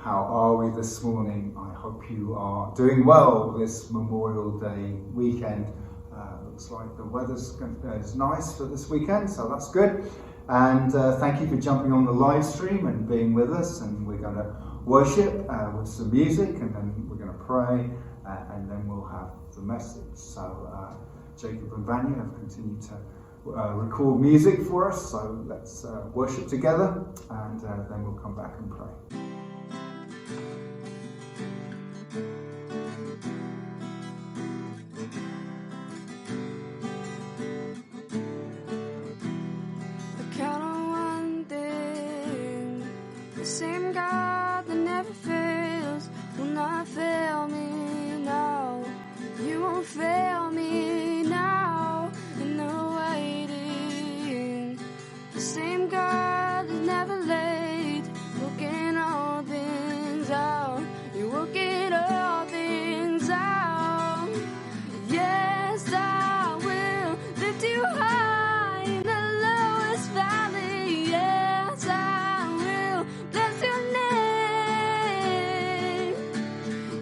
How are we this morning? I hope you are doing well this Memorial Day weekend. Looks like the weather's is nice for this weekend, so that's good. And thank you for jumping on the live stream and being with us. And we're going to worship with some music, and then we're going to pray, and then we'll have the message. So Jacob and Vanya have continued to record music for us, so let's worship together, and then we'll come back and pray. Same God that never fails will not fail me now. You won't fail me now in the waiting. The same God that never late, working all things out. You're working all things out. Yes, I will lift you high in the lowest valley. Yes, I will bless your name.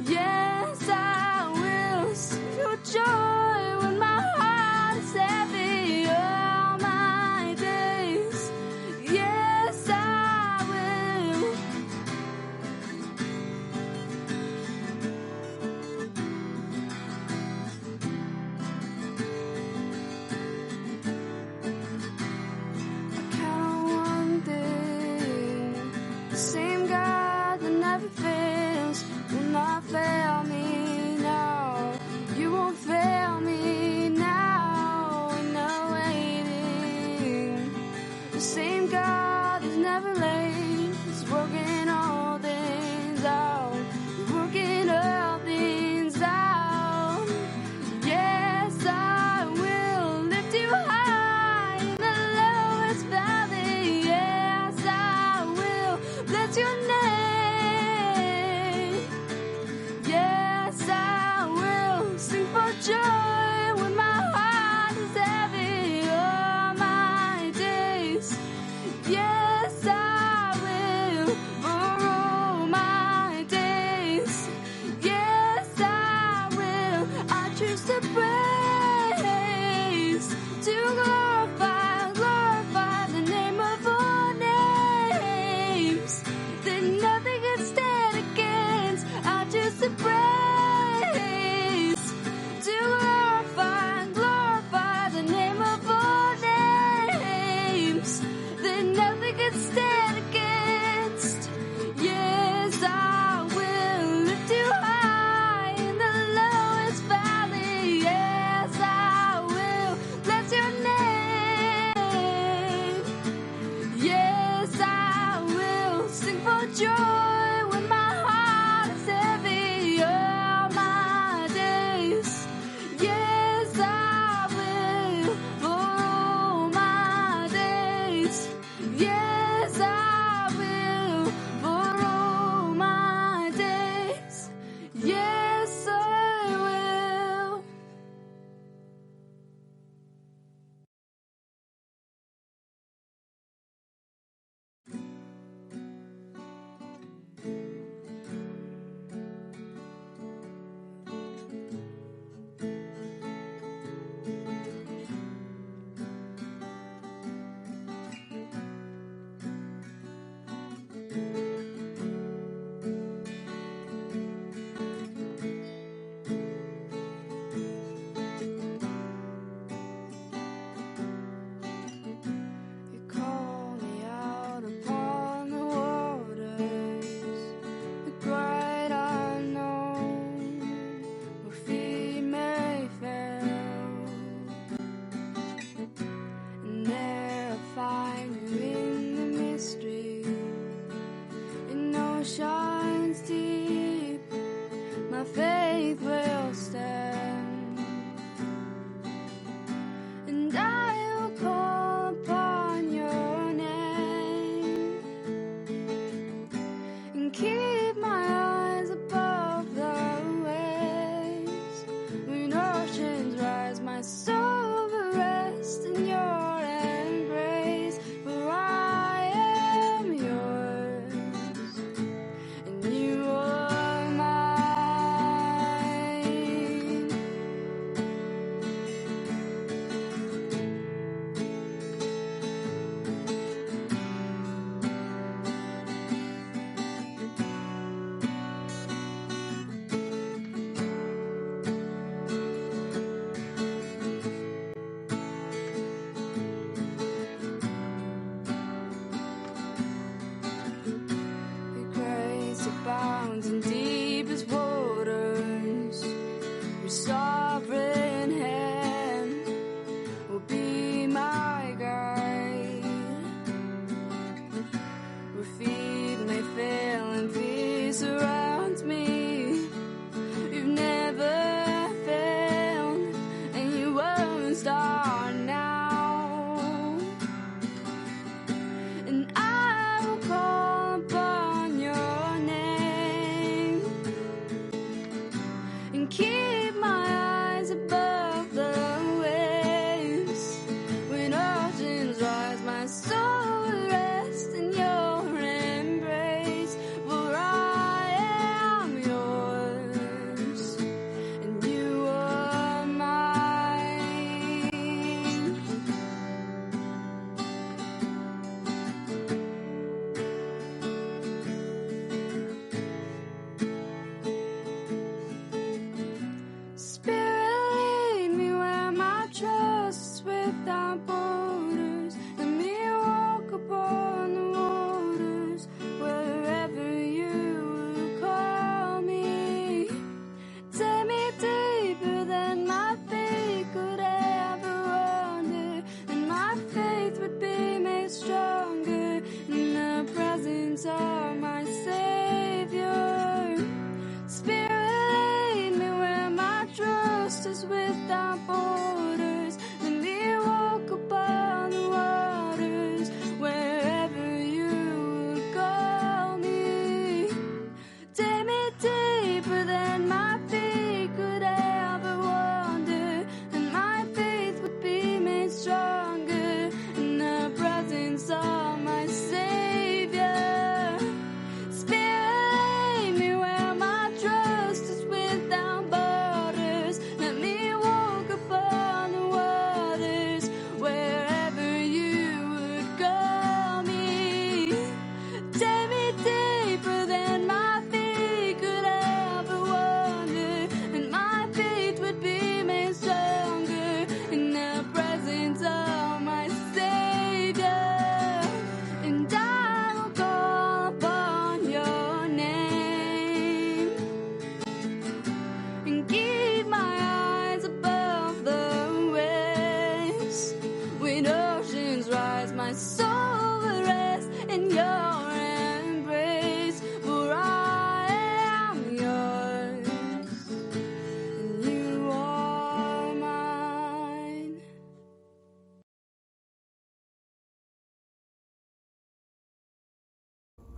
Yes, I will sing your joy when my heart is heavy all my days. Yes, I will. I count on one thing. The same God that never fails will not fail me now. You won't fail me now in the waiting. The same God is never late. He's working all things out. He's working all things out. Yes, I will lift you high in the lowest valley. Yes, I will bless your name. Yes, I will sing for joy when my heart is heavy all my days. Yes, I will for all my days. Yes, I will. I choose to praise, to glorify the name of all names that nothing can stand against. I choose to praise, to glorify the name of all names that nothing can stand against. Yes, I will lift you high in the lowest valley.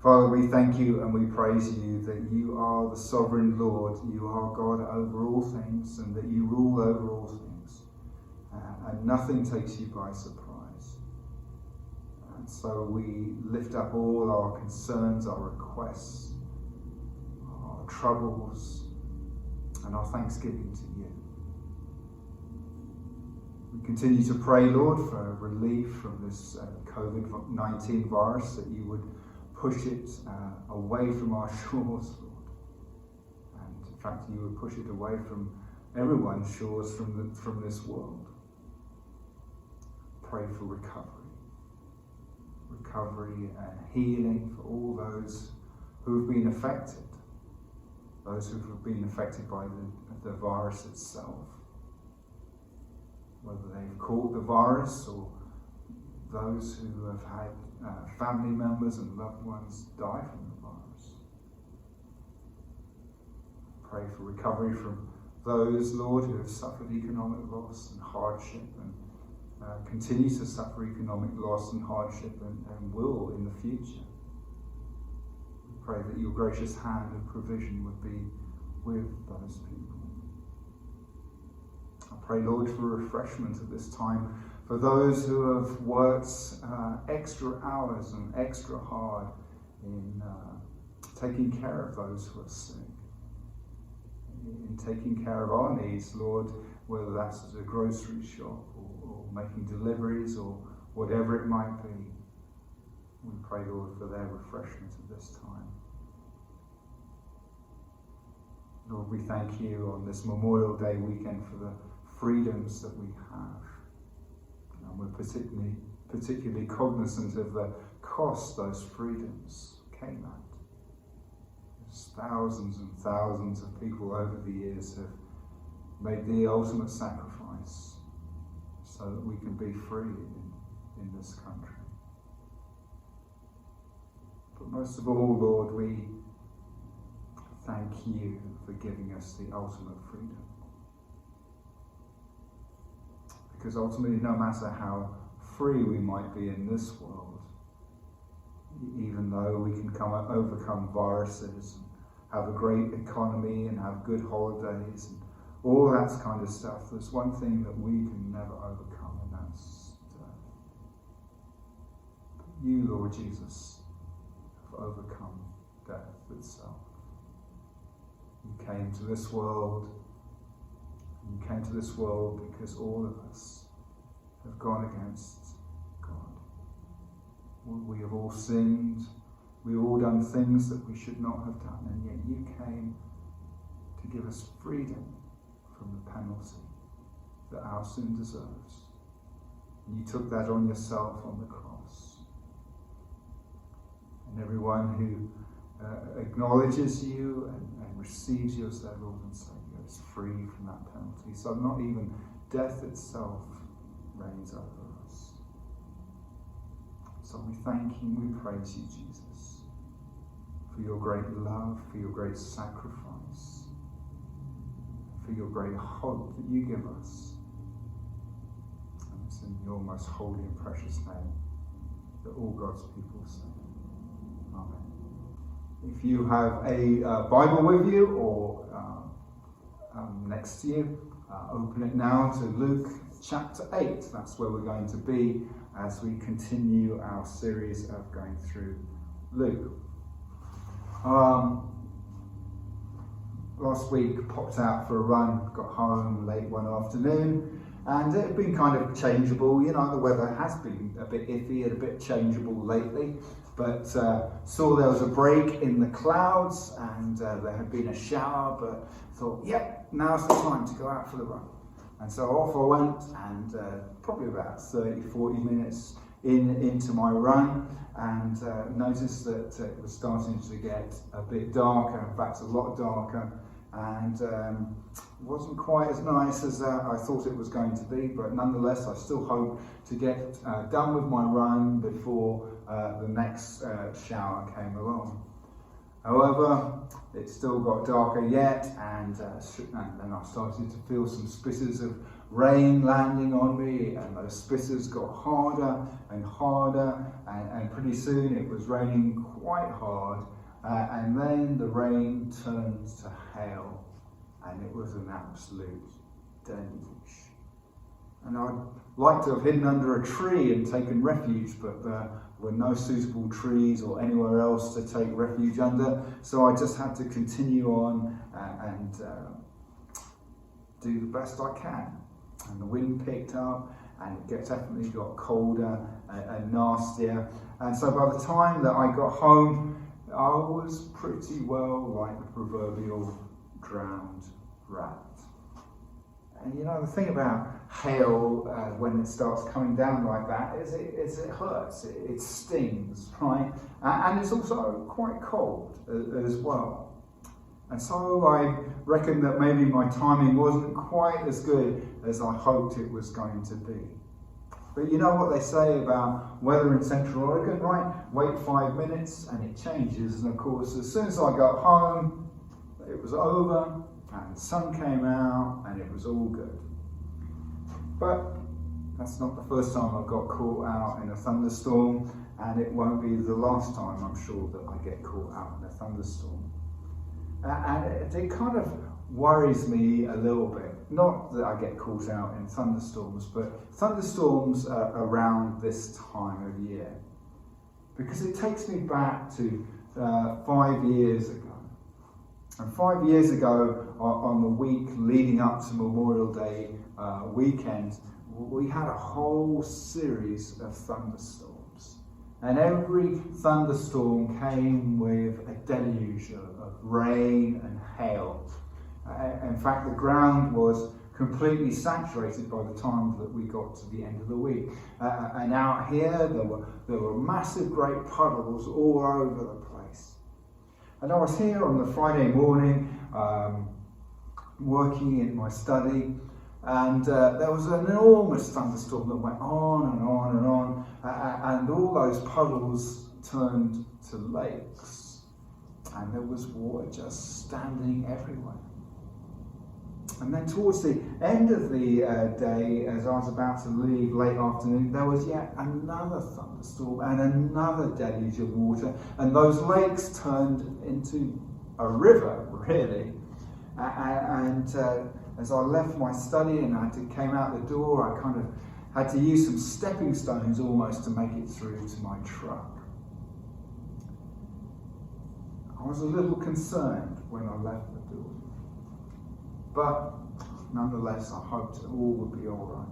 Father, we thank you and we praise you that you are the sovereign Lord. You are God over all things, and that you rule over all things. And nothing takes you by surprise. And so we lift up all our concerns, our requests, our troubles, and our thanksgiving to you. We continue to pray, Lord, for relief from this COVID-19 virus, that you would push it away from our shores, Lord. And in fact, you would push it away from everyone's shores from this world. Pray for recovery and healing for all those who have been affected, those who have been affected by the virus itself, whether they've caught the virus or those who have had family members and loved ones die from the virus. Pray for recovery from those, Lord, who have suffered economic loss and hardship and continue to suffer economic loss and hardship and will in the future. We pray that your gracious hand of provision would be with those people. I pray, Lord, for refreshment at this time for those who have worked extra hours and extra hard in taking care of those who are sick, in taking care of our needs, Lord, whether that's at a grocery shop or making deliveries or whatever it might be. We pray, Lord, for their refreshment at this time. Lord, we thank you on this Memorial Day weekend for the freedoms that we have. And we're particularly cognizant of the cost those freedoms came at. There's thousands and thousands of people over the years have made the ultimate sacrifice so that we can be free in this country. But most of all, Lord, we thank you for giving us the ultimate freedom. Because ultimately, no matter how free we might be in this world, even though we can overcome viruses and have a great economy and have good holidays and all that kind of stuff, there's one thing that we can never overcome, and that's death. But you, Lord Jesus, have overcome death itself. You came to this world. You came to this world because all of us have gone against God. We have all sinned. We've all done things that we should not have done, and yet you came to give us freedom from the penalty that our sin deserves. And you took that on yourself on the cross. And everyone who acknowledges you and receives you as their Lord and Saviour is free from that penalty. So not even death itself reigns over us. So we thank you and we praise you, Jesus, for your great love, for your great sacrifice, for your great hope that you give us. And it's in your most holy and precious name that all God's people say. Amen. If you have a Bible with you or next to you, open it now to Luke chapter 8. That's where we're going to be as we continue our series of going through Luke. Last week popped out for a run, got home late one afternoon, and it had been kind of changeable. You know, the weather has been a bit iffy and a bit changeable lately, but saw there was a break in the clouds and there had been a shower, but thought, yep, now's the time to go out for the run. And so off I went, and probably about 30-40 minutes into my run, and noticed that it was starting to get a bit darker, in fact a lot darker, and wasn't quite as nice as I thought it was going to be, but nonetheless I still hope to get done with my run before the next shower came along. However, it still got darker yet, and then I started to feel some spitters of rain landing on me, and those spitters got harder and harder, and pretty soon it was raining quite hard, and then the rain turned to hail, and it was an absolute deluge. And I'd like to have hidden under a tree and taken refuge, but there were no suitable trees or anywhere else to take refuge under, so I just had to continue on and do the best I can. And the wind picked up, and it definitely got colder and nastier. And so by the time that I got home, I was pretty well like the proverbial drowned rat. And you know, the thing about hail when it starts coming down like that is it hurts, it stings, right? And it's also quite cold as well. And so I reckon that maybe my timing wasn't quite as good as I hoped it was going to be. But you know what they say about weather in Central Oregon, right? Wait 5 minutes and it changes. And of course, as soon as I got home, it was over and the sun came out and it was all good. But that's not the first time I got caught out in a thunderstorm, and it won't be the last time, I'm sure, that I get caught out in a thunderstorm. And it kind of worries me a little bit. Not that I get caught out in thunderstorms, but thunderstorms around this time of year. Because it takes me back to 5 years ago. And 5 years ago, on the week leading up to Memorial Day weekend, we had a whole series of thunderstorms. And every thunderstorm came with a deluge of rain and hail. In fact, the ground was completely saturated by the time that we got to the end of the week. And out here, there were massive great puddles all over the place. And I was here on the Friday morning, working in my study, and there was an enormous thunderstorm that went on and on and on, and all those puddles turned to lakes, and there was water just standing everywhere. And then towards the end of the day, as I was about to leave late afternoon, there was yet another thunderstorm and another deluge of water, and those lakes turned into a river, really. And as I left my study and I came out the door, I kind of had to use some stepping stones almost to make it through to my truck. I was a little concerned when I left the door. But nonetheless, I hoped all would be all right.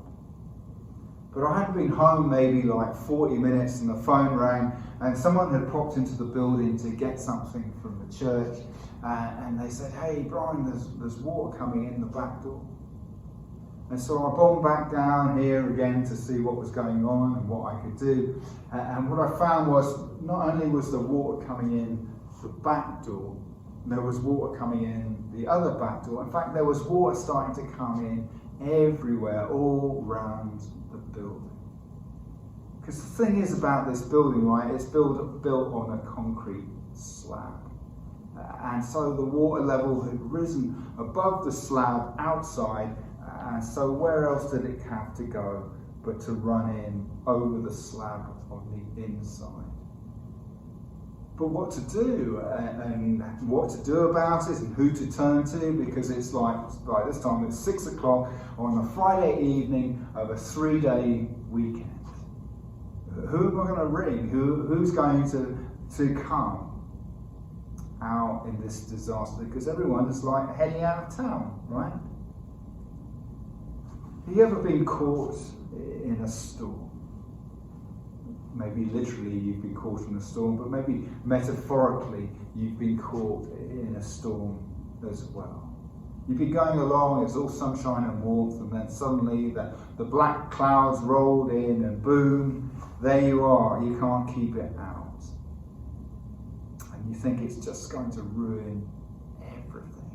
But I hadn't been home maybe like 40 minutes and the phone rang, and someone had popped into the building to get something from the church, and they said, "Hey Brian, there's water coming in the back door." And so I bombed back down here again to see what was going on and what I could do. And what I found was not only was the water coming in the back door, there was water coming in the other back door. In fact, there was water starting to come in everywhere, all around the building. Because the thing is about this building, right, it's built on a concrete slab. And so the water level had risen above the slab outside, and so where else did it have to go but to run in over the slab on the inside? But what to do, and what to do about it, and who to turn to, because it's like, by this time it's 6 o'clock on a Friday evening of a 3-day weekend. Who am I going to ring? Who's going to come out in this disaster? Because everyone is like heading out of town, right? Have you ever been caught in a storm? Maybe literally you've been caught in a storm, but maybe metaphorically you've been caught in a storm as well. You've been going along, it's all sunshine and warmth, and then suddenly the black clouds rolled in and boom, there you are, you can't keep it out. And you think it's just going to ruin everything.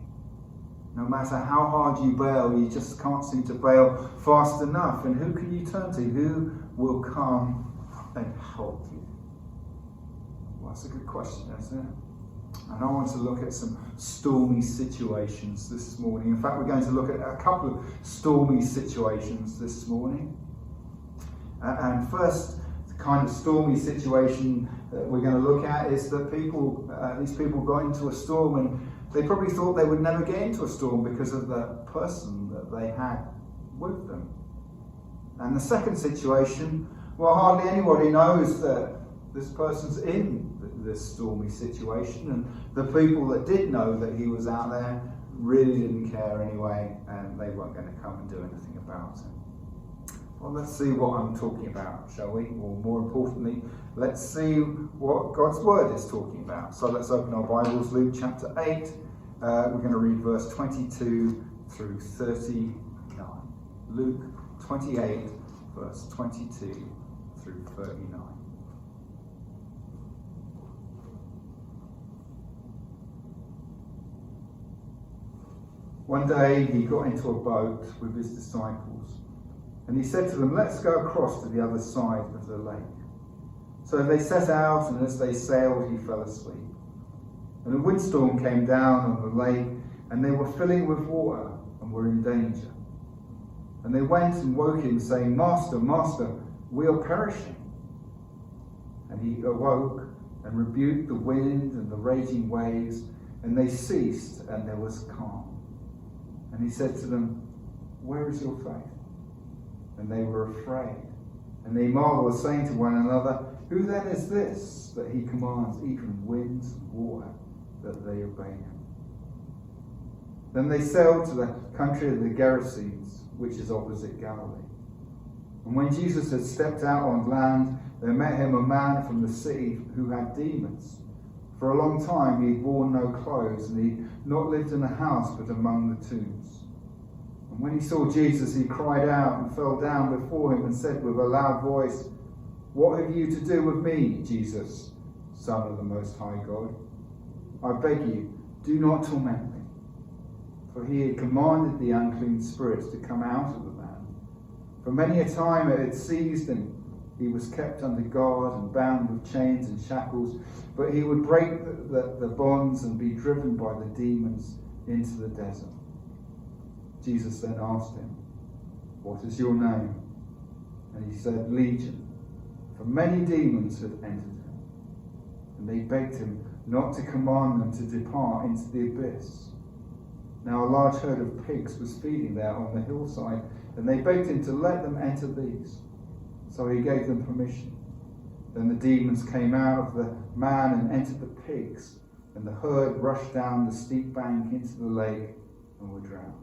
No matter how hard you bail, you just can't seem to bail fast enough. And who can you turn to? Who will come and help you? Well, that's a good question, isn't it? And I want to look at some stormy situations this morning. In fact, we're going to look at a couple of stormy situations this morning. And first, the kind of stormy situation that we're going to look at is that these people got into a storm, and they probably thought they would never get into a storm because of the person that they had with them. And the second situation, well, hardly anybody knows that this person's in this stormy situation, and the people that did know that he was out there really didn't care anyway, and they weren't going to come and do anything about it. Well, let's see what I'm talking about, shall we? Or more importantly, let's see what God's Word is talking about. So let's open our Bibles, Luke chapter 8. We're going to read verse 22 through 39. Luke 28, verse 22 through 39. One day he got into a boat with his disciples, and he said to them, "Let's go across to the other side of the lake." So they set out, and as they sailed, he fell asleep. And a windstorm came down on the lake, and they were filling with water and were in danger. And they went and woke him, saying, "Master, Master, we are perishing." And he awoke and rebuked the wind and the raging waves, and they ceased, and there was calm. And he said to them, "Where is your faith?" And they were afraid. And they marveled, saying to one another, "Who then is this, that he commands even winds and water, that they obey him?" Then they sailed to the country of the Gerasenes, which is opposite Galilee. And when Jesus had stepped out on land, there met him a man from the city who had demons. For a long time he had worn no clothes, and he had not lived in a house but among the tombs. And when he saw Jesus, he cried out and fell down before him and said with a loud voice, "What have you to do with me, Jesus, Son of the Most High God? I beg you, do not torment me." For he had commanded the unclean spirits to come out of the man. For many a time it had seized him. He was kept under guard and bound with chains and shackles, but he would break the bonds and be driven by the demons into the desert. Jesus then asked him, "What is your name?" And he said, "Legion," for many demons had entered him. And they begged him not to command them to depart into the abyss. Now a large herd of pigs was feeding there on the hillside, and they begged him to let them enter these. So he gave them permission. Then the demons came out of the man and entered the pigs, and the herd rushed down the steep bank into the lake and were drowned.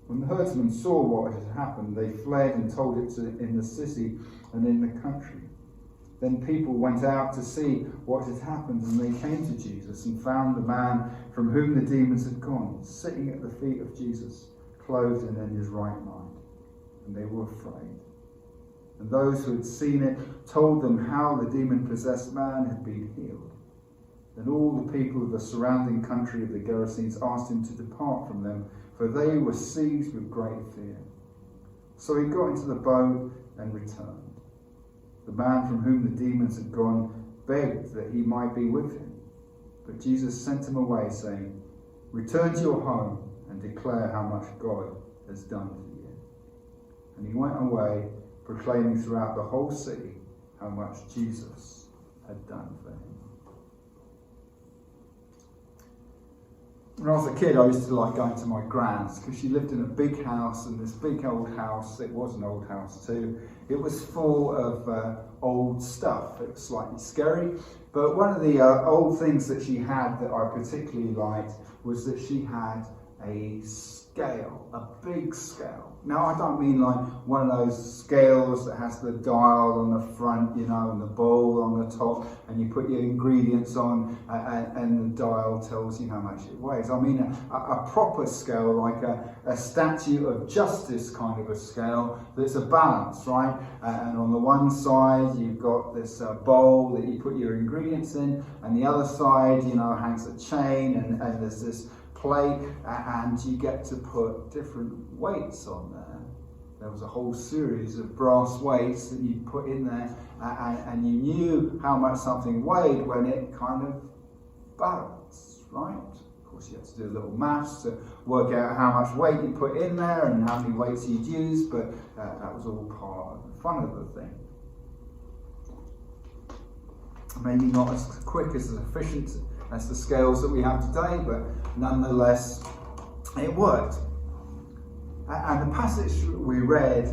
When the herdsmen saw what had happened, they fled and told it in the city and in the country. Then people went out to see what had happened, and they came to Jesus and found the man from whom the demons had gone, sitting at the feet of Jesus, clothed and in his right mind. And they were afraid. And those who had seen it told them how the demon-possessed man had been healed. Then all the people of the surrounding country of the Gerasenes asked him to depart from them, for they were seized with great fear. So he got into the boat and returned. The man from whom the demons had gone begged that he might be with him. But Jesus sent him away, saying, "Return to your home and declare how much God has done for you." And he went away, proclaiming throughout the whole city how much Jesus had done for him. When I was a kid, I used to like going to my grand's because she lived in a big house, and this big old house, it was an old house too, it was full of old stuff. It was slightly scary, but one of the old things that she had that I particularly liked was that she had a scale, a big scale. Now, I don't mean like one of those scales that has the dial on the front, you know, and the bowl on the top, and you put your ingredients on, and the dial tells you how much it weighs. I mean a proper scale, like a statue of justice kind of a scale that's a balance, right? And on the one side, you've got this bowl that you put your ingredients in, and the other side, you know, hangs a chain, and there's this plate, and you get to put different weights on there. There was a whole series of brass weights that you put in there, and you knew how much something weighed when it kind of balance, right? Of course, you have to do a little maths to work out how much weight you put in there and how many weights you'd use, but that was all part of the fun of the thing. Maybe not as quick, as efficient as the scales that we have today, but nonetheless, it worked. And the passage we read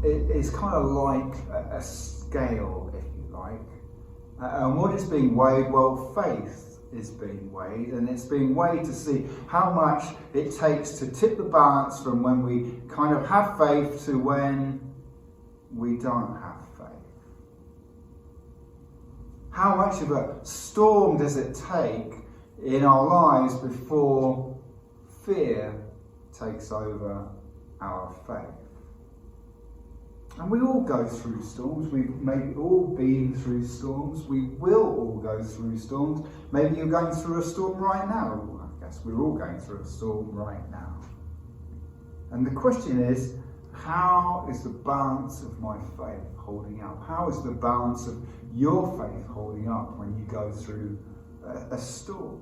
is kind of like a scale, if you like. And what is being weighed? Well, faith is being weighed, and it's being weighed to see how much it takes to tip the balance from when we kind of have faith to when we don't have faith. How much of a storm does it take in our lives before fear takes over our faith? And we all go through storms. We've maybe all been through storms. We will all go through storms. Maybe you're going through a storm right now. I guess we're all going through a storm right now. And the question is, how is the balance of my faith holding up? How is the balance of your faith holding up when you go through a storm?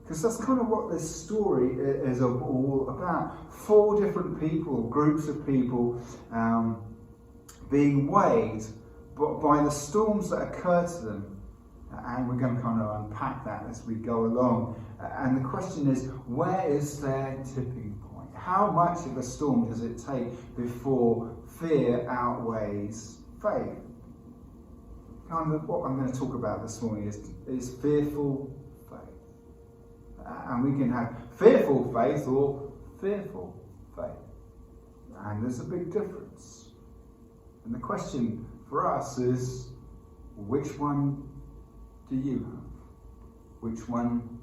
Because that's kind of what this story is all about. 4 different people, groups of people, being weighed by the storms that occur to them. And we're going to kind of unpack that as we go along. And the question is, where is their tipping point? How much of a storm does it take before fear outweighs faith? Kind of what I'm going to talk about this morning is fearful faith. And we can have fearful faith or fearful faith. And there's a big difference. And the question for us is, which one do you have? Which one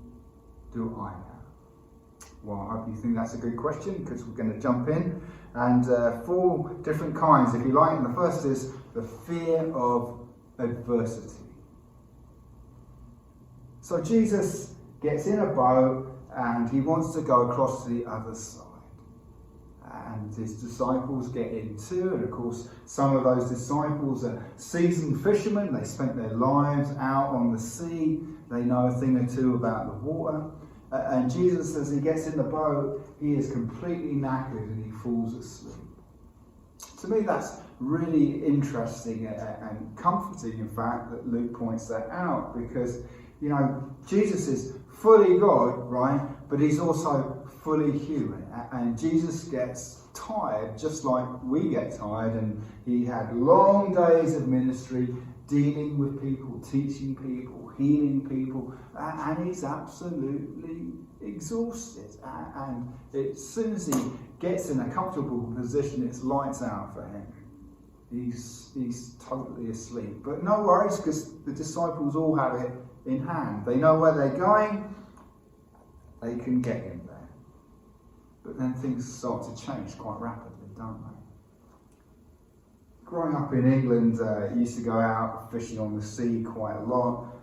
do I have? Well, I hope you think that's a good question, because we're going to jump in. And 4 different kinds, if you like. And the first is the fear of adversity. So Jesus gets in a boat and he wants to go across to the other side. And his disciples get in too. And of course, some of those disciples are seasoned fishermen. They spent their lives out on the sea. They know a thing or two about the water. And Jesus, as he gets in the boat, he is completely knackered and he falls asleep. To me, that's really interesting and comforting, in fact, that Luke points that out, because, you know, Jesus is fully God, right? But he's also fully human. And Jesus gets tired just like we get tired. And he had long days of ministry, dealing with people, teaching people, healing people. And he's absolutely exhausted. And as soon as he gets in a comfortable position, it's lights out for him. He's totally asleep. But no worries, because the disciples all have it in hand. They know where they're going. They can get in there. But then things start to change quite rapidly, don't they? Growing up in England, used to go out fishing on the sea quite a lot.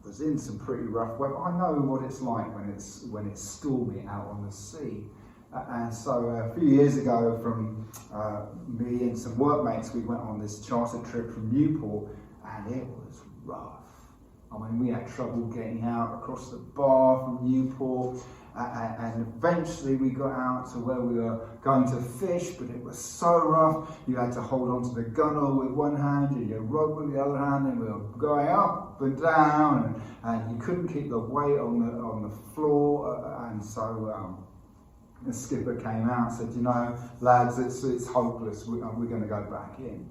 Was in some pretty rough weather. I know what it's like when it's stormy out on the sea. And so a few years ago, from me and some workmates, we went on this charter trip from Newport, and it was rough. I mean, we had trouble getting out across the bar from Newport, and eventually we got out to where we were going to fish, but it was so rough. You had to hold on to the gunwale with one hand and your rod with the other hand, and we were going up and down, and you couldn't keep the weight on the floor, and so the skipper came out and said, you know, lads, it's hopeless, we're going to go back in.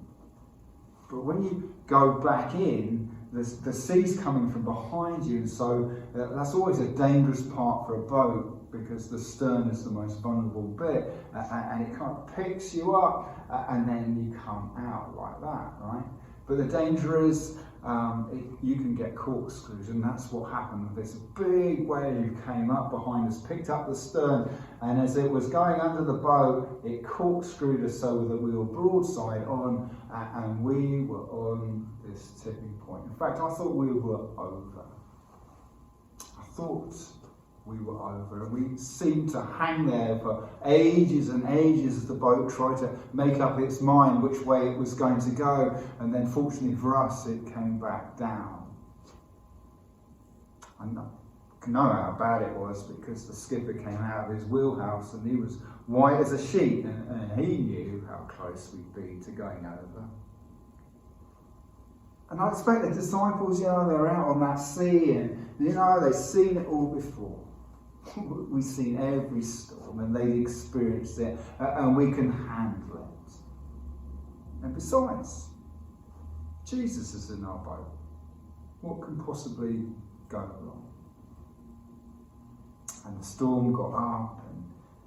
But when you go back in, the sea's coming from behind you, so that's always a dangerous part for a boat, because the stern is the most vulnerable bit, and it kind of picks you up, and then you come out like that, right? But the danger is you can get corkscrewed, and that's what happened. This big wave came up behind us, picked up the stern, and as it was going under the boat, it corkscrewed us so that we were broadside on, and we were on this tipping point. In fact, I thought we were over. I thought we were over, and we seemed to hang there for ages and ages as the boat tried to make up its mind which way it was going to go, and then fortunately for us, it came back down. I know how bad it was because the skipper came out of his wheelhouse and he was white as a sheet, and he knew how close we'd be to going over. And I expect the disciples, they're out on that sea and, they've seen it all before. We've seen every storm and they've experienced it, and we can handle it. And besides, Jesus is in our boat. What can possibly go wrong? And the storm got up,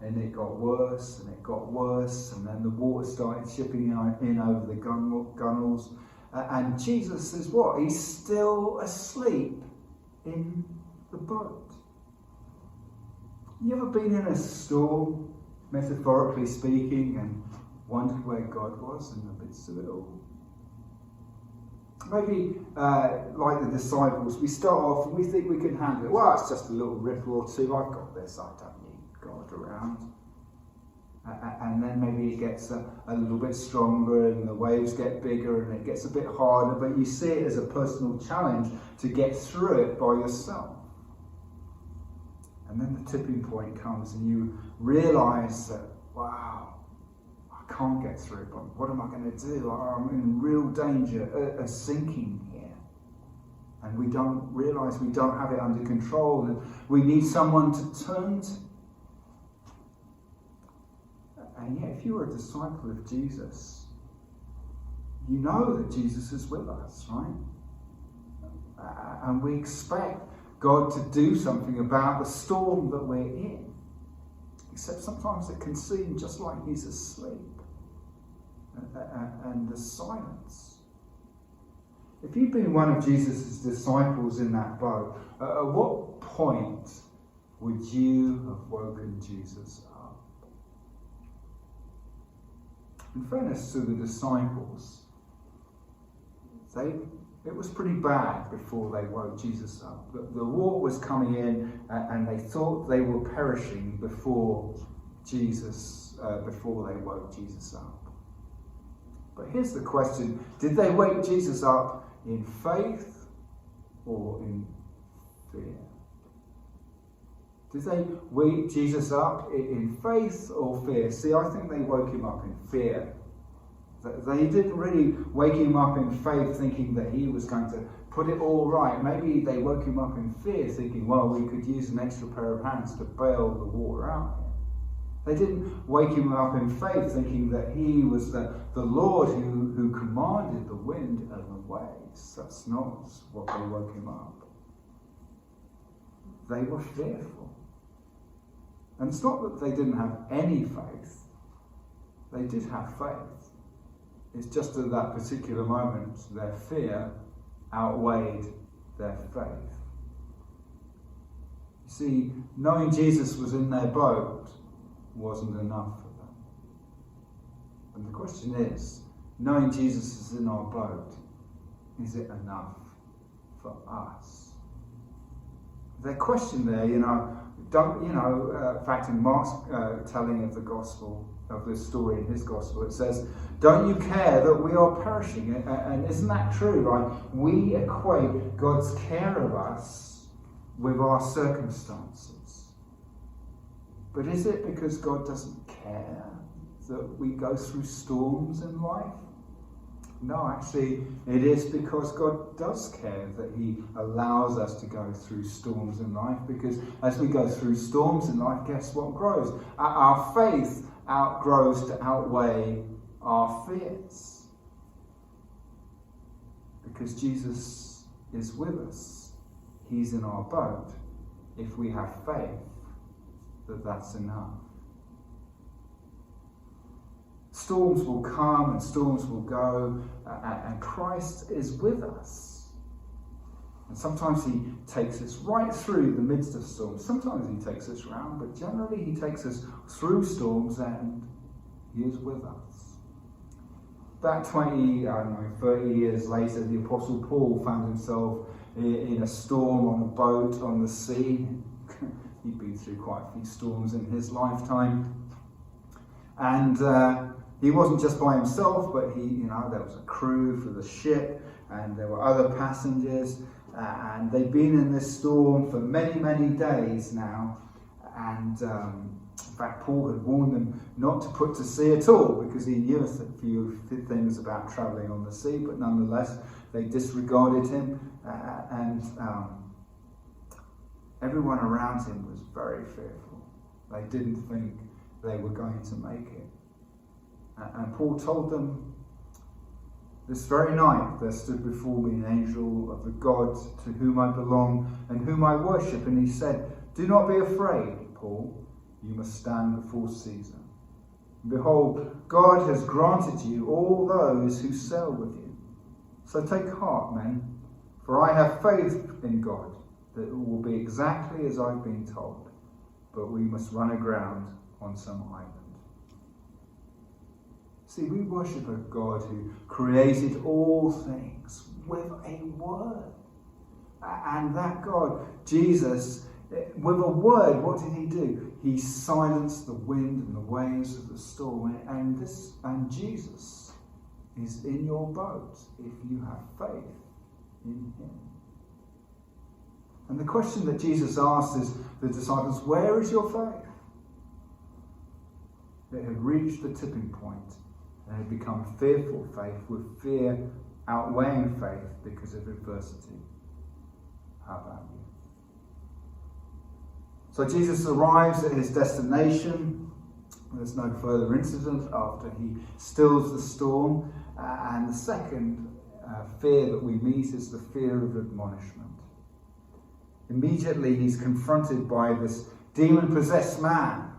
and it got worse, and it got worse, and then the water started shipping in over the gunnels. And Jesus is what? He's still asleep in the boat. You ever been in a storm, metaphorically speaking, and wondered where God was in the midst of it all? Maybe, like the disciples, we start off and we think we can handle it. Well, it's just a little ripple or two. I've got this. I don't need God around. And then maybe it gets a little bit stronger and the waves get bigger and it gets a bit harder, but you see it as a personal challenge to get through it by yourself. And then the tipping point comes and you realise that, wow, I can't get through it, but what am I going to do? I'm in real danger of sinking here. And we don't realise we don't have it under control and we need someone to turn to. And yet, if you're a disciple of Jesus, you know that Jesus is with us, right? And we expect God to do something about the storm that we're in. Except sometimes it can seem just like he's asleep. And the silence. If you've been one of Jesus' disciples in that boat, at what point would you have woken Jesus up? In fairness to the disciples, it was pretty bad before they woke Jesus up. The water was coming in and they thought they were perishing before they woke Jesus up. But here's the question, did they wake Jesus up in faith or in fear? Did they wake Jesus up in faith or fear? See, I think they woke him up in fear. They didn't really wake him up in faith thinking that he was going to put it all right. Maybe they woke him up in fear thinking, well, we could use an extra pair of hands to bail the water out here. They didn't wake him up in faith thinking that he was the Lord who commanded the wind and the waves. That's not what they woke him up. They were fearful. And it's not that they didn't have any faith. They did have faith. It's just at that particular moment, their fear outweighed their faith. You see, knowing Jesus was in their boat wasn't enough for them. And the question is, knowing Jesus is in our boat, is it enough for us? Their question there, in fact, in Mark's telling of the gospel, of this story in his gospel, it says, don't you care that we are perishing? And isn't that true, right? We equate God's care of us with our circumstances. But is it because God doesn't care that we go through storms in life? No, actually, it is because God does care that he allows us to go through storms in life, because as we go through storms in life, guess what grows? Our faith outgrows to outweigh our fears. Because Jesus is with us. He's in our boat. If we have faith, that's enough. Storms will come and storms will go, and Christ is with us. And sometimes he takes us right through the midst of storms. Sometimes he takes us round, but generally he takes us through storms and he is with us. About 30 years later, the Apostle Paul found himself in a storm on a boat on the sea. He'd been through quite a few storms in his lifetime. And he wasn't just by himself, but there was a crew for the ship, and there were other passengers. and they've been in this storm for many, many days now. And in fact, Paul had warned them not to put to sea at all, because he knew a few things about travelling on the sea, but nonetheless they disregarded him, and everyone around him was very fearful. They didn't think they were going to make it. And Paul told them, "This very night there stood before me an angel of the God to whom I belong and whom I worship, and he said, 'Do not be afraid, Paul. You must stand before Caesar. Behold, God has granted you all those who sail with you. So take heart, men, for I have faith in God that it will be exactly as I've been told, but we must run aground on some island.'" See, we worship a God who created all things with a word. And that God, Jesus, with a word, what did he do? He silenced the wind and the waves of the storm. And Jesus is in your boat if you have faith in him. And the question that Jesus asked is the disciples, where is your faith? It had reached the tipping point. They had become fearful faith, with fear outweighing faith because of adversity. How about you? So Jesus arrives at his destination. There's no further incident after he stills the storm. And the second fear that we meet is the fear of admonishment. Immediately he's confronted by this demon-possessed man.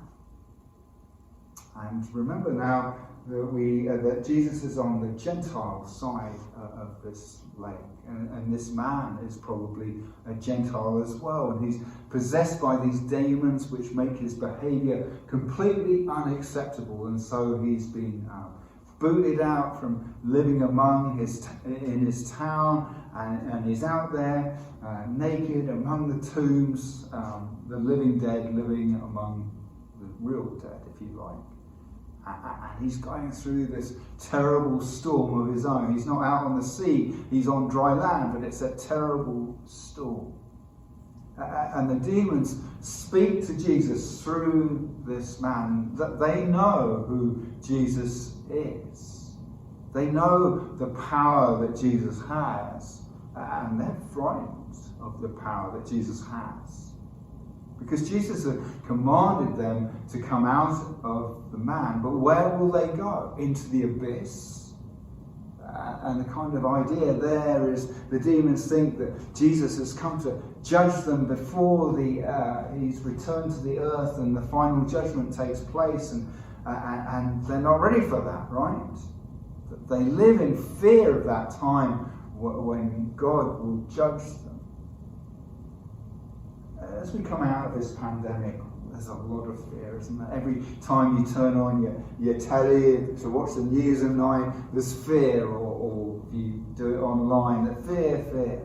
And remember now that Jesus is on the Gentile side of this lake. And this man is probably a Gentile as well. And he's possessed by these demons which make his behaviour completely unacceptable. And so he's been booted out from living in his town. And he's out there naked among the tombs, the living dead, living among the real dead, if you like. And he's going through this terrible storm of his own. He's not out on the sea, he's on dry land, but it's a terrible storm. And the demons speak to Jesus through this man, that they know who Jesus is. They know the power that Jesus has, and they're frightened of the power that Jesus has. Because Jesus had commanded them to come out of the man, but where will they go? Into the abyss? And the kind of idea there is the demons think that Jesus has come to judge them before he's returned to the earth and the final judgment takes place, and they're not ready for that, right? They live in fear of that time when God will judge them. As we come out of this pandemic, there's a lot of fear, isn't there? Every time you turn on your telly to watch the news at night, there's fear, or if you do it online, that fear.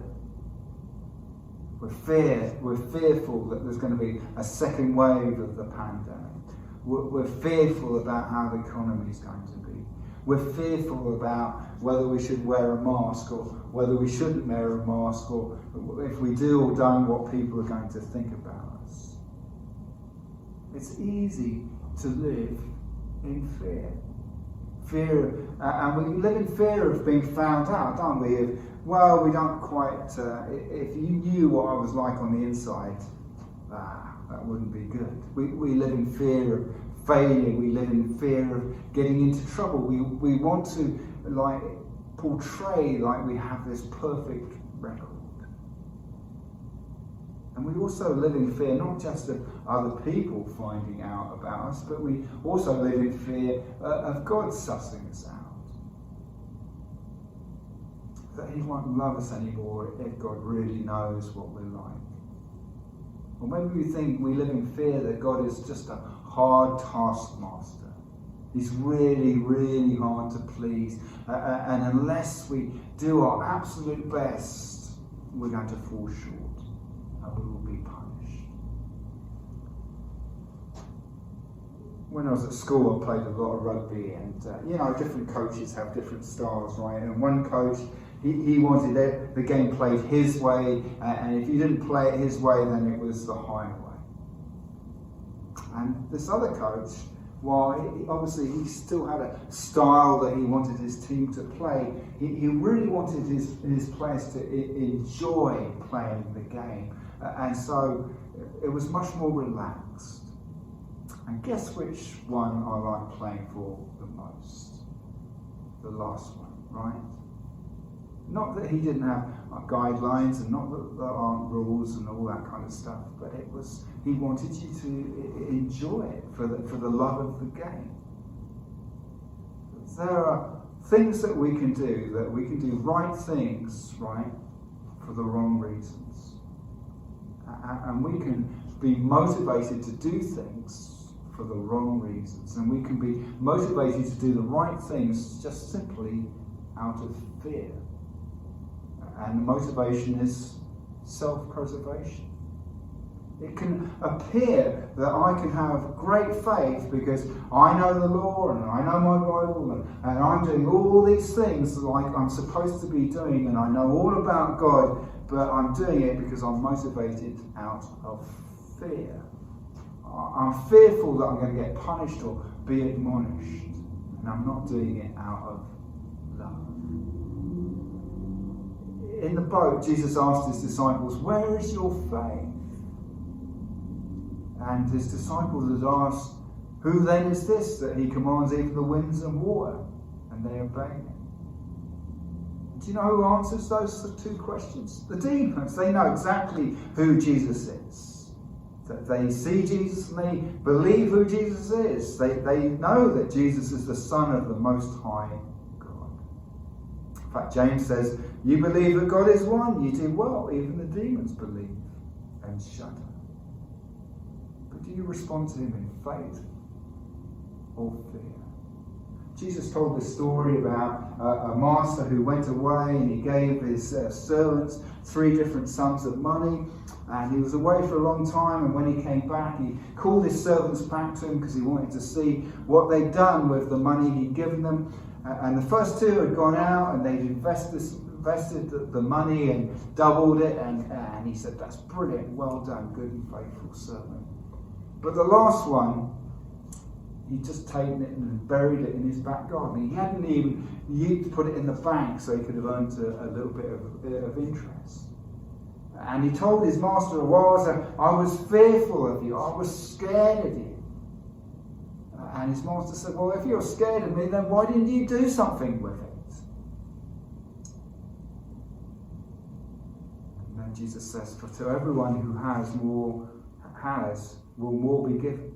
We're fearful that there's going to be a second wave of the pandemic. We're fearful about how the economy is going to be. We're fearful about whether we should wear a mask or whether we shouldn't wear a mask, or if we do or don't, what people are going to think about us. It's easy to live in fear. And we live in fear of being found out, don't we? We don't quite, if you knew what I was like on the inside, that wouldn't be good. We live in fear of failure. We live in fear of getting into trouble. We want to portray like we have this perfect record. And we also live in fear not just of other people finding out about us, but we also live in fear of God sussing us out. That he won't love us anymore if God really knows what we're like. Or maybe we think we live in fear that God is just a hard taskmaster. He's really, really hard to please. And unless we do our absolute best, we're going to fall short and we will be punished. When I was at school, I played a lot of rugby, and different coaches have different styles, right? And one coach He wanted the game played his way, and if you didn't play it his way, then it was the highway. And this other coach, while obviously he still had a style that he wanted his team to play, he really wanted his players to enjoy playing the game. And so it was much more relaxed. And guess which one I like playing for the most? The last one, right? Not that he didn't have guidelines, and not that there aren't rules and all that kind of stuff, but it was, he wanted you to enjoy it for the love of the game. There are things that we can do right things, right, for the wrong reasons. And we can be motivated to do things for the wrong reasons. And we can be motivated to do the right things just simply out of fear. And the motivation is self-preservation. It can appear that I can have great faith because I know the law and I know my Bible and I'm doing all these things like I'm supposed to be doing, and I know all about God, but I'm doing it because I'm motivated out of fear. I'm fearful that I'm going to get punished or be admonished, and I'm not doing it out of love. In the boat, Jesus asked his disciples, "Where is your faith?" And his disciples had asked, "Who then is this that he commands even the winds and water, and they obey him?" Do you know who answers those two questions? The demons. They know exactly who Jesus is. That they see Jesus and they believe who Jesus is. They know that Jesus is the Son of the Most High God. In fact, James says, "You believe that God is one, you do well. Even the demons believe and shudder." But do you respond to him in faith or fear? Jesus told this story about a master who went away and he gave his servants 3 different sums of money, and he was away for a long time, and when he came back he called his servants back to him because he wanted to see what they'd done with the money he'd given them. And the first 2 had gone out and they'd invested the money and doubled it, and he said, "That's brilliant, well done, good and faithful servant." But the last one, he'd just taken it and buried it in his back garden. He hadn't even put it in the bank so he could have earned a little bit of interest. And he told his master, "I was fearful of you, I was scared of you." And his master said, "Well, if you're scared of me, then why didn't you do something with it?" And then Jesus says, "For to everyone who has will more be given,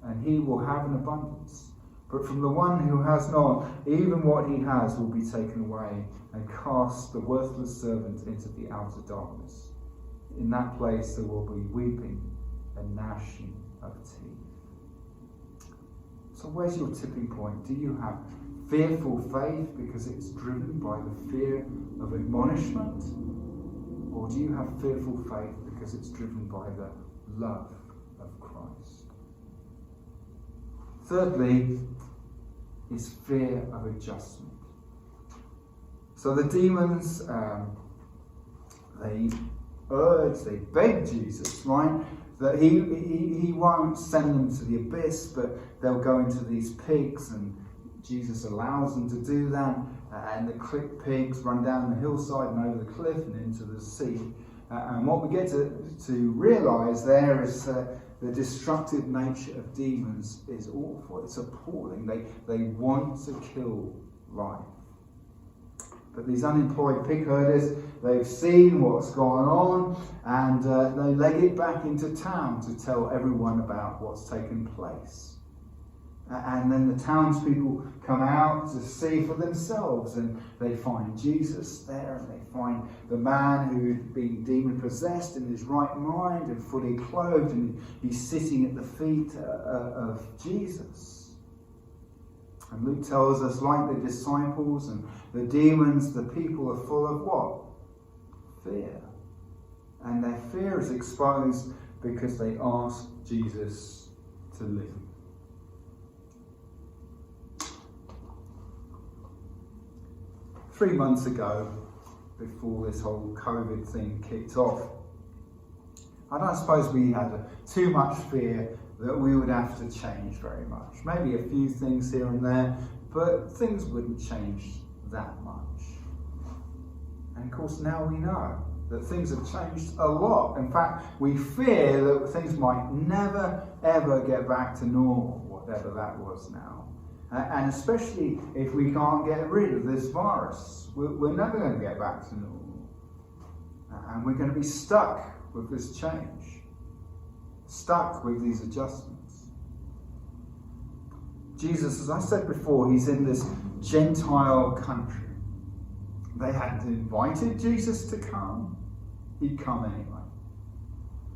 and he will have an abundance. But from the one who has not, even what he has will be taken away, and cast the worthless servant into the outer darkness. In that place there will be weeping and gnashing of teeth." So where's your tipping point? Do you have fearful faith because it's driven by the fear of admonishment? Or do you have fearful faith because it's driven by the love of Christ? Thirdly, is fear of adjustment. So the demons, they beg Jesus, right, that he won't send them to the abyss, but they'll go into these pigs, and Jesus allows them to do that, and the pigs run down the hillside and over the cliff and into the sea. And what we get to realise there is the destructive nature of demons is awful. It's appalling. They want to kill life. But these unemployed pig herders, they've seen what's gone on, and they leg it back into town to tell everyone about what's taken place. And then the townspeople come out to see for themselves, and they find Jesus there, and they find the man who had been demon-possessed in his right mind and fully clothed, and he's sitting at the feet of Jesus. And Luke tells us, like the disciples and the demons, the people are full of what? Fear. And their fear is exposed because they ask Jesus to leave. Three months ago, before this whole COVID thing kicked off. I don't suppose we had too much fear that we would have to change very much. Maybe a few things here and there, but things wouldn't change that much. And of course now we know that things have changed a lot. In fact, we fear that things might never ever get back to normal, whatever that was now. And especially if we can't get rid of this virus, we're never going to get back to normal. And we're going to be stuck with this change, stuck with these adjustments. Jesus, as I said before, he's in this Gentile country. They hadn't invited Jesus to come. He'd come anyway.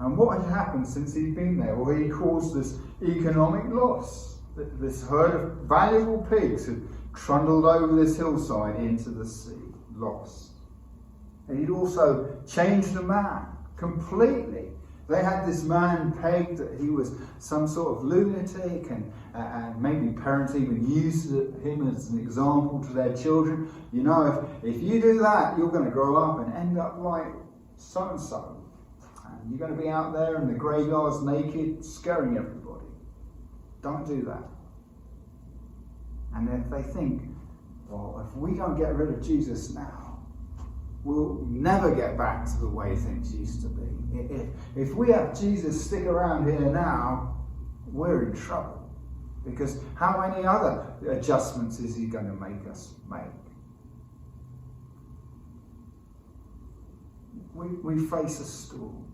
And what had happened since he'd been there? Well, he caused this economic loss. This herd of valuable pigs had trundled over this hillside into the sea, lost. And he'd also changed the man completely. They had this man pegged that he was some sort of lunatic, and maybe parents even used him as an example to their children. You know, if you do that, you're going to grow up and end up like so-and-so. And you're going to be out there in the graveyards naked, scaring everybody. Don't do that. And if they think, well, if we don't get rid of Jesus now, we'll never get back to the way things used to be. If we have Jesus stick around here now, we're in trouble. Because how many other adjustments is he going to make us make? We face a storm.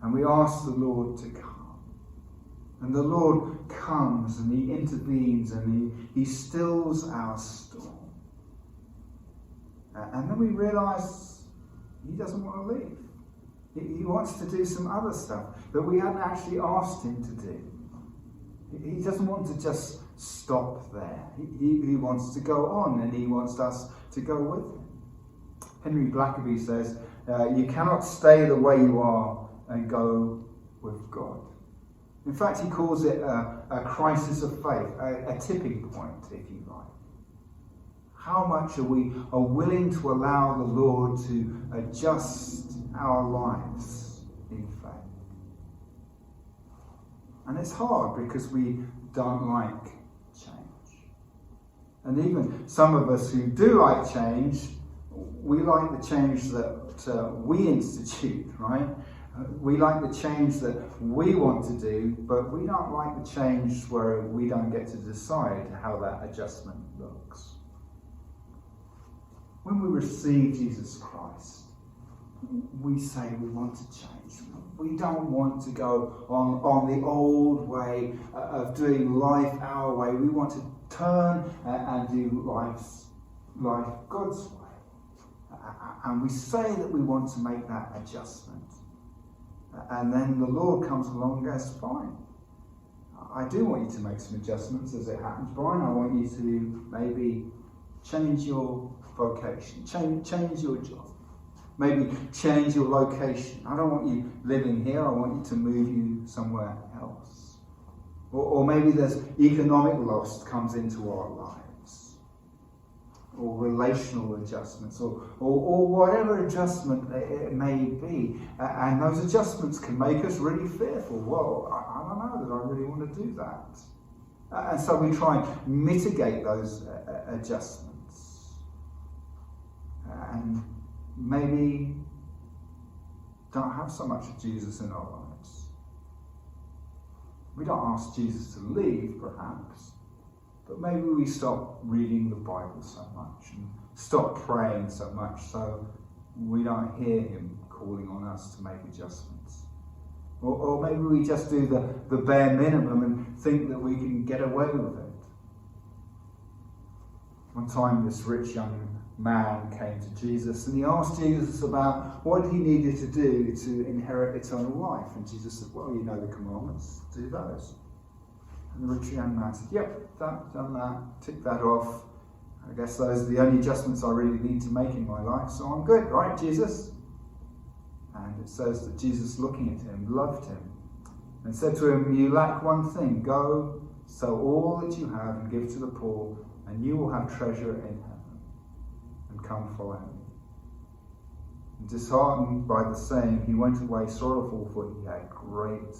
And we ask the Lord to come. And the Lord comes and he intervenes and he stills our storm. And then we realise he doesn't want to leave. He wants to do some other stuff that we hadn't actually asked him to do. He doesn't want to just stop there. He wants to go on, and he wants us to go with him. Henry Blackaby says, you cannot stay the way you are and go with God. In fact, he calls it a crisis of faith, a tipping point, if you like. How much are we willing to allow the Lord to adjust our lives in faith? And it's hard because we don't like change. And even some of us who do like change, we like the change that we institute, right? We like the change that we want to do, but we don't like the change where we don't get to decide how that adjustment looks. When we receive Jesus Christ, we say we want to change. We don't want to go on the old way of doing life our way. We want to turn and do life God's way. And we say that we want to make that adjustment. And then the Lord comes along and goes, fine. I do want you to make some adjustments as it happens, Brian. I want you to maybe change your vocation, change your job. Maybe change your location. I don't want you living here. I want you to move you somewhere else. Or maybe there's economic loss comes into our lives. Or relational adjustments. Or whatever adjustment it may be. And those adjustments can make us really fearful. Well, I don't know that I really want to do that. And so we try and mitigate those adjustments. And maybe don't have so much of Jesus in our lives. We don't ask Jesus to leave, perhaps, but maybe we stop reading the Bible so much and stop praying so much so we don't hear him calling on us to make adjustments. Or maybe we just do the bare minimum and think that we can get away with it. One time this rich young man came to Jesus and he asked Jesus about what he needed to do to inherit eternal life. And Jesus said, well, you know the commandments, do those. And the rich young man said, yep, done that, tick that off. I guess those are the only adjustments I really need to make in my life, so I'm good, right, Jesus? And it says that Jesus, looking at him, loved him and said to him, you lack one thing, go, sell all that you have and give to the poor, and you will have treasure in heaven. And come follow me. Disheartened by the saying, he went away sorrowful, for he had great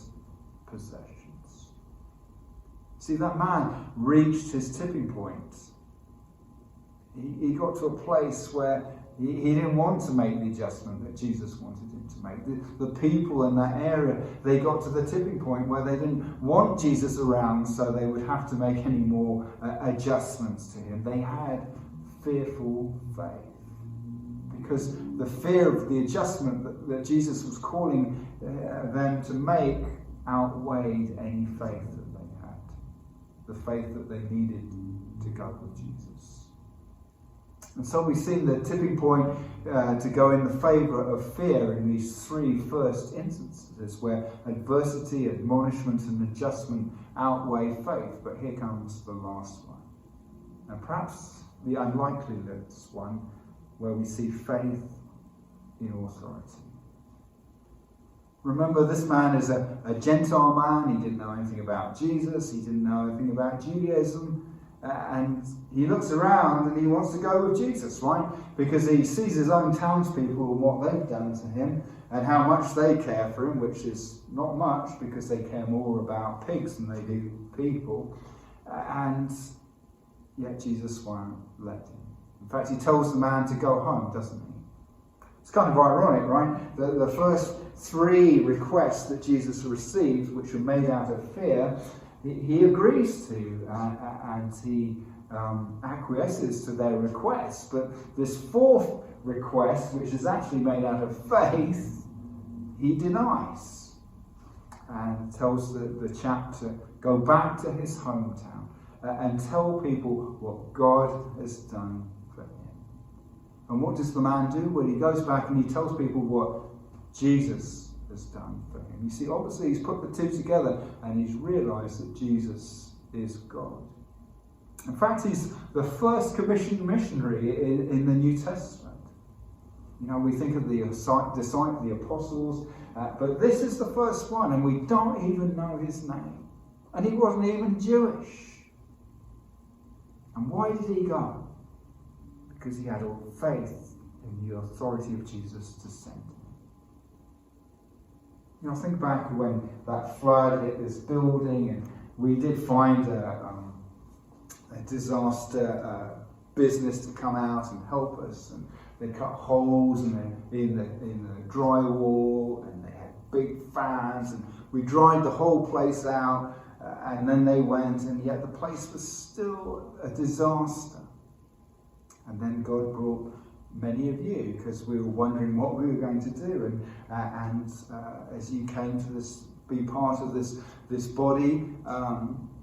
possessions. See, that man reached his tipping point. He got to a place where he didn't want to make the adjustment that Jesus wanted him to make. The people in that area, they got to the tipping point where they didn't want Jesus around, so they would have to make any more adjustments to him. They had fearful faith. Because the fear of the adjustment that Jesus was calling them to make outweighed any faith that they had. The faith that they needed to go with Jesus. And so we've seen the tipping point to go in the favour of fear in these three first instances where adversity, admonishment and adjustment outweigh faith. But here comes the last one. And perhaps the unlikeliest one, where we see faith in authority. Remember, this man is a Gentile man. He didn't know anything about Jesus. He didn't know anything about Judaism. And he looks around and he wants to go with Jesus, right? Because he sees his own townspeople and what they've done to him and how much they care for him, which is not much because they care more about pigs than they do people. And yet Jesus won't let him. In fact, he tells the man to go home, doesn't he? It's kind of ironic, right? The first three requests that Jesus received, which were made out of fear, he agrees to and he acquiesces to their requests. But this fourth request, which is actually made out of faith, he denies and tells the chap to go back to his hometown and tell people what God has done for him. And what does the man do? Well, he goes back and he tells people what Jesus has done for him. You see, obviously he's put the two together and he's realised that Jesus is God. In fact, he's the first commissioned missionary in the New Testament. You know, we think of the disciples, the apostles, but this is the first one, and we don't even know his name. And he wasn't even Jewish. And why did he go? Because he had all faith in the authority of Jesus to send him. You know, think back when that flood hit this building, and we did find a disaster business to come out and help us, and they cut holes in the drywall, and they had big fans, and we dried the whole place out, and then they went, and yet the place was still a disaster. And then God brought many of you, because we were wondering what we were going to do, and as you came to be part of this body,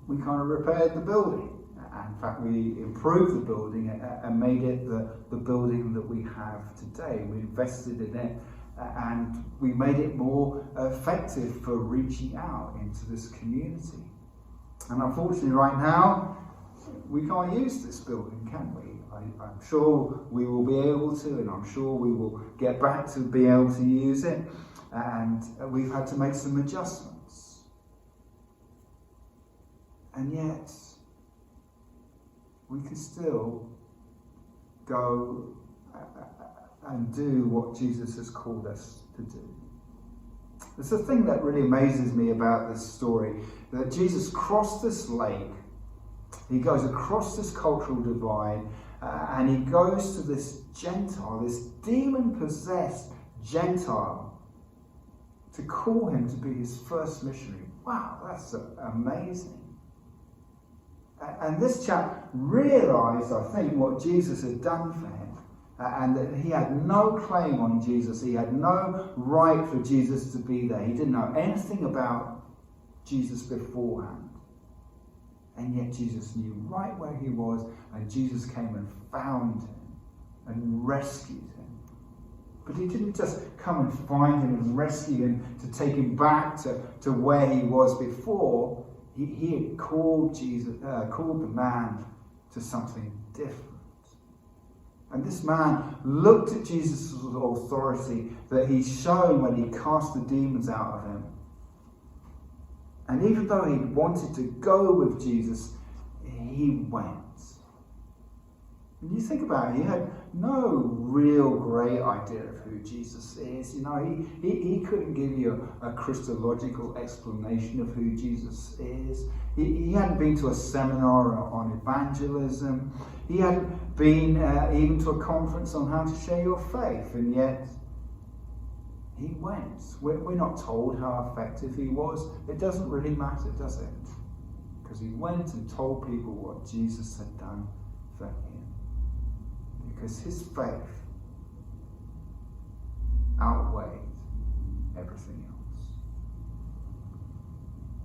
we kind of repaired the building. In fact, we improved the building and made it the building that we have today. We invested in it, and we made it more effective for reaching out into this community. And unfortunately, right now, we can't use this building, can we? I'm sure we will be able to, and I'm sure we will get back to be able to use it. And we've had to make some adjustments. And yet, we can still go and do what Jesus has called us to do. It's the thing that really amazes me about this story, that Jesus crossed this lake, he goes across this cultural divide, and he goes to this Gentile, this demon-possessed Gentile, to call him to be his first missionary. Wow, that's amazing. And this chap realised, I think, what Jesus had done for him, and that he had no claim on Jesus. He had no right for Jesus to be there. He didn't know anything about Jesus beforehand. And yet Jesus knew right where he was, and Jesus came and found him and rescued him. But he didn't just come and find him and rescue him to take him back to where he was before. He had called the man to something different. And this man looked at Jesus' authority that he's shown when he cast the demons out of him. And even though he wanted to go with Jesus, he went. And you think about it, he had no real great idea of who Jesus is. You know, he couldn't give you a Christological explanation of who Jesus is. He hadn't been to a seminar on evangelism. He hadn't been even to a conference on how to share your faith. And yet, he went. We're not told how effective he was. It doesn't really matter, does it? Because he went and told people what Jesus had done for him. Because his faith outweighed everything else.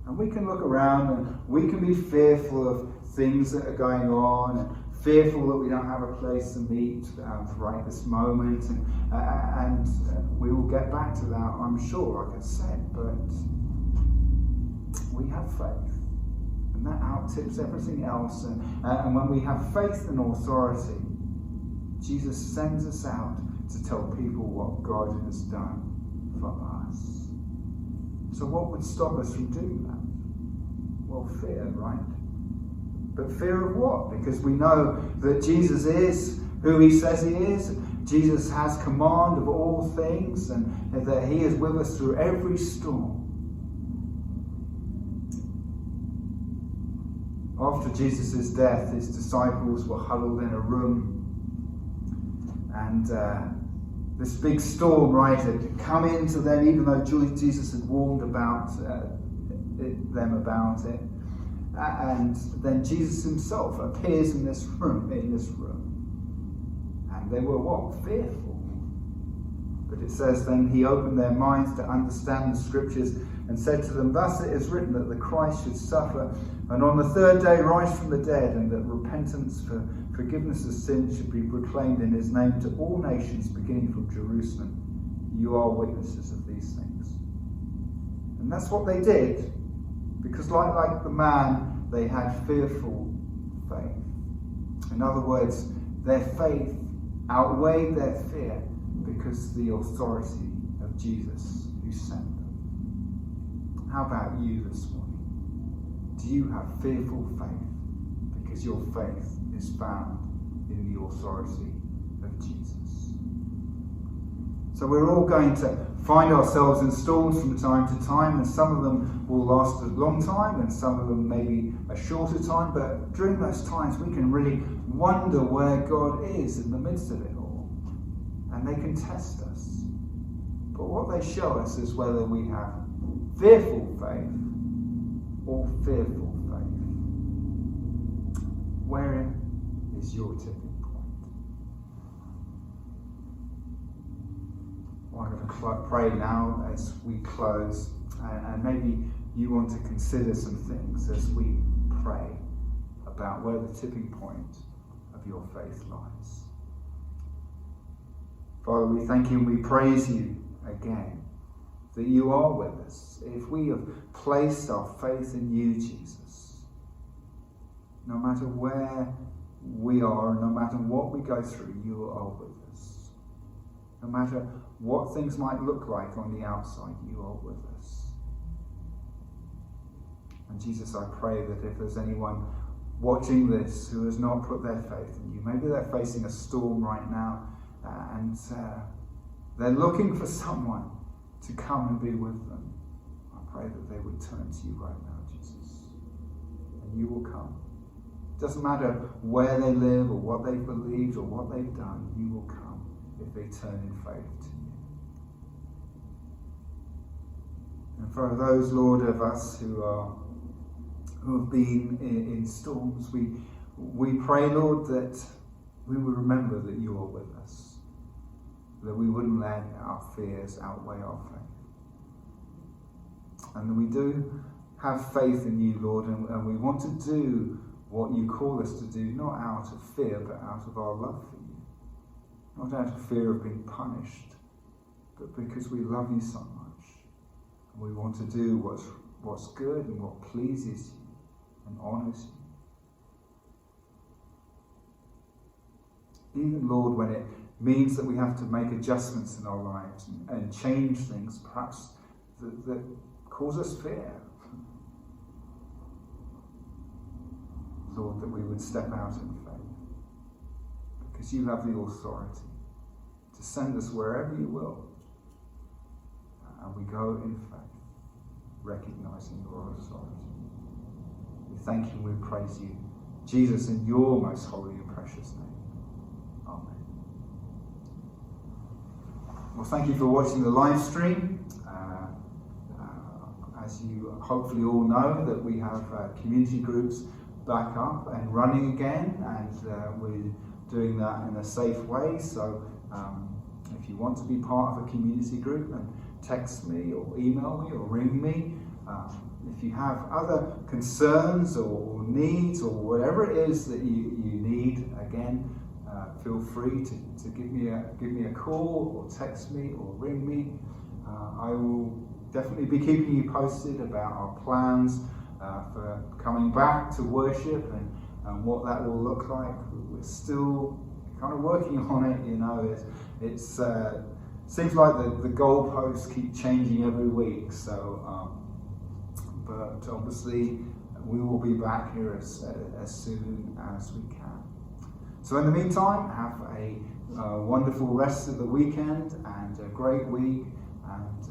And we can look around and we can be fearful of things that are going on, and fearful that we don't have a place to meet right this moment, and we will get back to that, I'm sure, like I said, but we have faith, and that outtips everything else, and when we have faith and authority, Jesus sends us out to tell people what God has done for us. So what would stop us from doing that? Well, fear, right? But fear of what? Because we know that Jesus is who he says he is. Jesus has command of all things, and that he is with us through every storm. After Jesus' death, his disciples were huddled in a room, and this big storm, right, had come into them, even though Jesus had warned about them about it. And then Jesus himself appears in this room, and they were what? Fearful. But it says then he opened their minds to understand the scriptures and said to them, "Thus it is written that the Christ should suffer and on the third day rise from the dead, and that repentance for forgiveness of sins should be proclaimed in his name to all nations, beginning from Jerusalem. You are witnesses of these things." And that's what they did, because like the man, they had fearful faith. In other words, their faith outweighed their fear because of the authority of Jesus who sent them. How about you this morning? Do you have fearful faith because your faith is found in the authority of Jesus? So we're all going to find ourselves in storms from time to time, and some of them will last a long time and some of them maybe a shorter time, but during those times we can really wonder where God is in the midst of it all, and they can test us. But what they show us is whether we have fearful faith or fearful faith. Where is your tipping point? Well, I'm going to pray now as we close, and maybe you want to consider some things as we pray about where the tipping point of your faith lies. Father, we thank you and we praise you again that you are with us. If we have placed our faith in you, Jesus, no matter where we are, no matter what we go through, you are with us. No matter what things might look like on the outside, you are with us. And Jesus, I pray that if there's anyone watching this who has not put their faith in you, maybe they're facing a storm right now, and they're looking for someone to come and be with them, I pray that they would turn to you right now, Jesus, and you will come. It doesn't matter where they live or what they've believed or what they've done, you will come if they turn in faith to you. And for those, Lord, of us who have been in storms, we pray, Lord, that we will remember that you are with us, that we wouldn't let our fears outweigh our faith. And that we do have faith in you, Lord, and we want to do what you call us to do, not out of fear, but out of our love for you. Not out of fear of being punished, but because we love you so much. And we want to do what's good and what pleases you and honours you. Even, Lord, when it means that we have to make adjustments in our lives and change things, perhaps that cause us fear. Lord, that we would step out in faith. because you have the authority to send us wherever you will. And we go in faith, recognizing your authority. We thank you and we praise you, Jesus, in your most holy and precious name. Amen. Well, thank you for watching the live stream. As you hopefully all know, that we have community groups back up and running again, and we're doing that in a safe way. So if you want to be part of a community group, then text me or email me or ring me. If you have other concerns or needs or whatever it is that you need, again, feel free to give me a call or text me or ring me. I will definitely be keeping you posted about our plans for coming back to worship and what that will look like. We're still kind of working on it, you know. It's seems like the goalposts keep changing every week. So, but obviously we will be back here as soon as we can. So in the meantime, have a wonderful rest of the weekend and a great week, and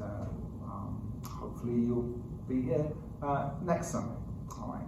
hopefully you'll be here next Sunday. All right.